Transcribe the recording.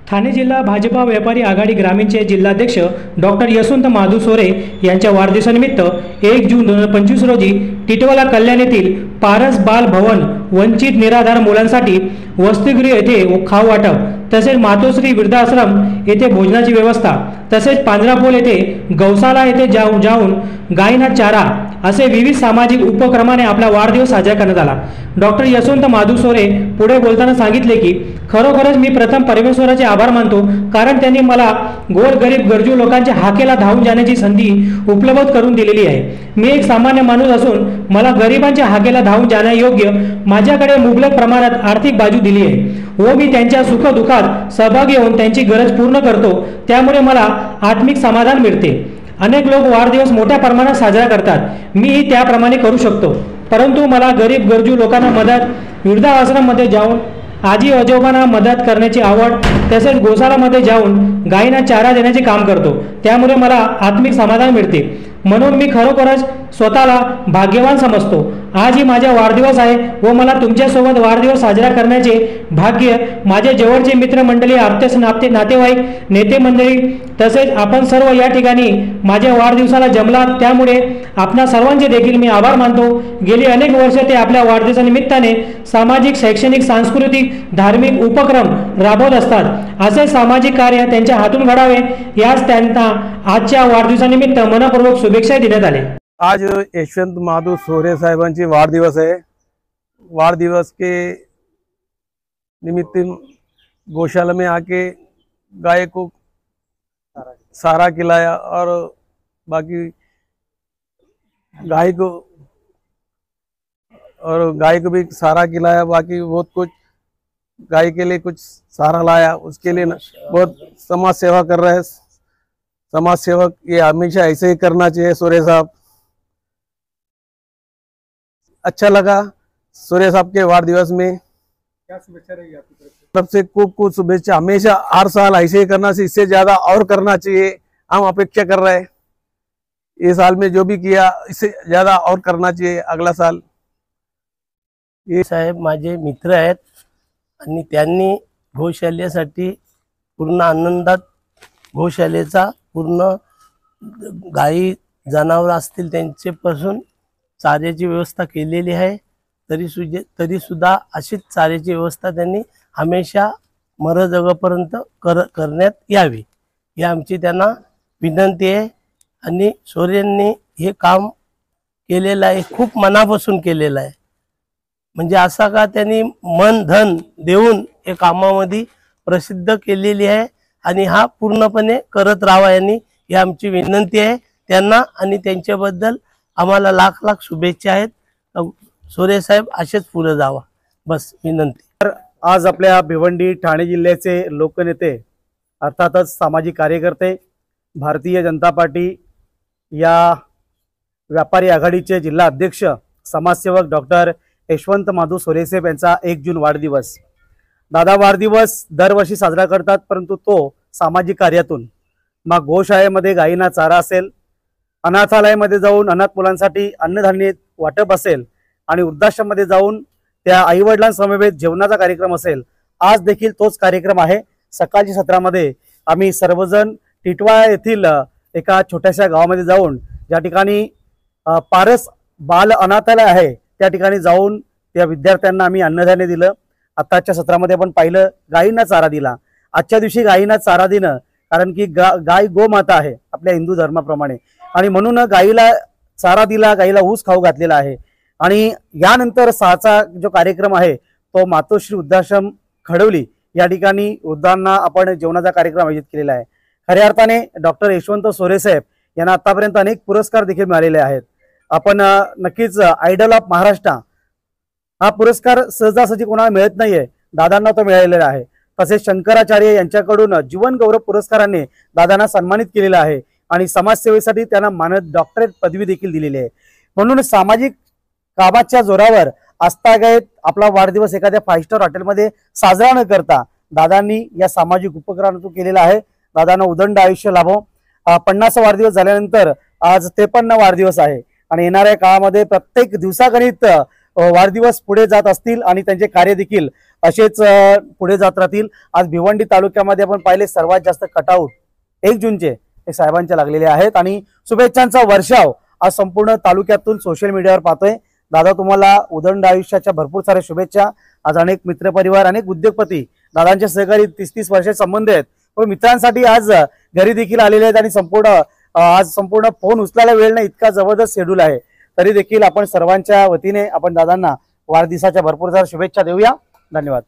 ठाणे जिल्हा भाजपा व्यापारी आघाडी ग्रामीणचे जिल्हाध्यक्ष डॉक्टर यशवंत माधू सोरे यांच्या वाढदिवसानिमित्त 1 जून 2025 रोजी टिटवाला कल्याण येथील पारस बाल भवन वंचित निराधार मुलांसाठी वसतिगृह येथे खाऊ वाटप तसेच मातोश्री वृद्धाश्रम येथे भोजनाची व्यवस्था तसेच पांजरापोल येथे गौशाला येथे जाऊन गायींना चारा असे विविध सामाजिक उपक्रमाने आपला वाढदिवस साजरा करण्यात आला। डॉक्टर यशवंत माधू सोरे पुढे बोलताना सांगितले की खरोखरच मी प्रथम परमेश्वराचे आभार मानतो, कारण त्यांनी मला गोरगरीब गरजू लोकांच्या हाकेला धावून जाण्याची संधी उपलब्ध करून दिलेली आहे। मी एक सामान्य माणूस असून मला गरिबांच्या हाकेला धावून जाण्यायोग्य माझ्याकडे मुबलक प्रमाणात आर्थिक बाजू दिली आहे व मी त्यांच्या सुखदुःखात सहभागी होऊन त्यांची गरज पूर्ण करतो, त्यामुळे मला आत्मिक समाधान मिळते। अनेक लोक वाढदिवस मोठ्या प्रमाणात साजरा करतात, मीही त्याप्रमाणे करू शकतो, परंतु मला गरीब गरजू लोकांना मदत वृद्धाश्रममध्ये जाऊन आजी आजोबांना मदत करण्याची आवड तसेच गोशाळामध्ये जाऊन गायींना चारा देण्याचे काम करतो, त्यामुळे मला आत्मिक समाधान मिळते। म्हणून मी खरोखरच स्वतःला भाग्यवान समजतो। आज ही माझा वाढदिवस आहे व मला तुमच्यासोबत वाढदिवस साजरा करण्याचे भाग्य माझे जवळचे मित्रमंडळी आप्तेष्ट नातेवाईक नेते मंडळी तसेच आपण सर्व या ठिकाणी माझ्या वाढदिवसाला जमलात, त्यामुळे आपणा सर्वांचे देखील मी आभार मानतो। गेली अनेक वर्षे ते आपल्या वाढदिवसानिमित्ताने सामाजिक शैक्षणिक सांस्कृतिक धार्मिक उपक्रम राबवत असतात। असे सामाजिक कार्य त्यांच्या हातून घडावे यास त्यांना आजच्या वाढदिवसानिमित्त मनपूर्वक शुभेच्छा देण्यात आल्या। आज यशवंत माधू सोरे साहेबांची वाढदिवस है। वाढदिवस के निमित्त गौशाला में आके गाय को सारा खिलाया और बाकी गाय को भी सारा खिलाया, बाकी बहुत कुछ गाय के लिए कुछ सारा लाया, उसके लिए बहुत समाज सेवा कर रहे हैं। समाज सेवक ये हमेशा ऐसे ही करना चाहिए। सोरे साहब अच्छा लगा सोरे साहब के वाढदिवस में। क्या शुभेच्छा रहेगी आपकी तरफ से? सबसे खूब शुभेच्छा। हमेशा हर साल ऐसे ही करना चाहिए, इससे ज्यादा और करना चाहिए। हम अपेक्षा कर रहे हैं ये साल में जो भी किया इससे ज्यादा और करना चाहिए अगला साल। ये साहेब माझे मित्र आहेत आणि त्यांनी गौशालेसाठी पूर्ण आनंदात गौशालेचा पूर्ण गायी जनावर असतील त्यांच्यापासून चाऱ्याची व्यवस्था केलेली आहे। तरी सुद्धा अशीच चाऱ्याची व्यवस्था त्यांनी हमेशा मरजगपर्यंत करण्यात यावी ही आमची त्यांना विनंती आहे। आणि सोरेंनी हे काम केलेलं आहे, खूप मनापासून केलेलं आहे, म्हणजे असा का त्यांनी मन धन देऊन हे कामामध्ये प्रसिद्ध केलेली आहे आणि हा पूर्णपणे करत राहावा यांनी ही आमची विनंती आहे त्यांना। आणि त्यांच्याबद्दल आम्हाला लाख लाख शुभेच्छा आहेत। सोरे साहेब असेच पुढे जावा बस विनंती। तर आज आपल्या भिवंडी ठाणे जिल्ह्याचे लोकनेते अर्थातच सामाजिक कार्यकर्ते भारतीय जनता पार्टी या व्यापारी आघाडीचे जिल्हा अध्यक्ष समाजसेवक डॉक्टर यशवंत माधू सोरे साहेब यांचा 1 जून वाढदिवस। दादा वाढदिवस दरवर्षी साजरा करतात, परंतु तो सामाजिक कार्यातून मग गोशाळेमध्ये गायींना चारा असेल, अनाथालयामध्ये जाऊन अनाथ मुलांसाठी अन्नधान्य वाटप असेल आणि वृद्धाश्रममध्ये जाऊन त्या आईवडिलांसमवेत जेवणाचा कार्यक्रम असेल, आज देखील तोच कार्यक्रम आहे। सकाळच्या सत्रामध्ये आम्ही सर्वजण टिटवाळा येथील एका छोट्याशा गावामध्ये जाऊन ज्या ठिकाणी पारस बाल अनाथालय आहे त्या ठिकाणी जाऊन त्या विद्यार्थ्यांना आम्ही अन्नधान्य दिलं। आताच्या सत्रामध्ये आपण पाहिलं गायींना चारा दिला। आजच्या दिवशी गायींना चारा देणं, कारण की गाय गोमाता आहे आपल्या हिंदू धर्माप्रमाणे, आणि म्हणून गायीला चारा दिला, गायीला ऊस खाऊ घातलेला आहे। आणि यानंतर 6चा जो कार्यक्रम आहे तो मातोश्री वृद्धाश्रम खडवली या ठिकाणी वृद्धांना आपण जेवणाचा कार्यक्रम आयोजित केलेला आहे। खऱ्या अर्थाने डॉक्टर यशवंत सोरे साहेब यांना आतापर्यंत अनेक पुरस्कार देखील मिळालेले आहेत। आपण नक्कीच आयडल ऑफ महाराष्ट्र हा पुरस्कार सहजासहजी कोणाला मिळत नाहीये, दादांना तो मिळालेला आहे। तसेच शंकराचार्य यांच्याकडून जीवन गौरव पुरस्काराने दादांना सन्मानित केलेला आहे आणि समाजसेवेसाठी त्यांना मानद डॉक्टरेट पदवी देखील दिलेली आहे। म्हणून सामाजिक कामाच्या जोरावर आस्थागत आपला वाढदिवस एखाद्या 5 स्टार हॉटेलमध्ये साजरा न करता दादांनी या सामाजिक उपक्रमातून केलेला आहे। दादांना उदंड आयुष्य लाभो। 50 वाढदिवस झाल्यानंतर आज 53 वाढदिवस आहे आणि येणाऱ्या काळामध्ये प्रत्येक दिवसागणित वाढदिवस पुढे जात असतील आणि त्यांचे कार्य देखील असेच पुढे जात राहतील। आज भिवंडी तालुक्यामध्ये आपण पाहिले सर्वात जास्त कटआउट 1 जूनचे हे साहेबांच्या लागलेले आहेत आणि शुभेच्छांचा वर्षाव आज संपूर्ण तालुक्यातून सोशल मीडियावर पाहतोय। दादा, तुम्हाला उदंड आयुष्याच्या भरपूर साऱ्या शुभेच्छा। आज अनेक मित्रपरिवार, अनेक उद्योगपती दादांच्या सहकारी 30-30 वर्षाचे संबंध आहेत, पण मित्रांसाठी आज घरी देखील आलेले आहेत आणि आज संपूर्ण फोन उचलायला वेळ नाही, इतका जबरदस्त शेड्यूल आहे। तरी देखील आपण सर्वांच्या वतीने आपण दादांना वाढदिवसाच्या भरपूर साऱ्या शुभेच्छा देऊया। धन्यवाद।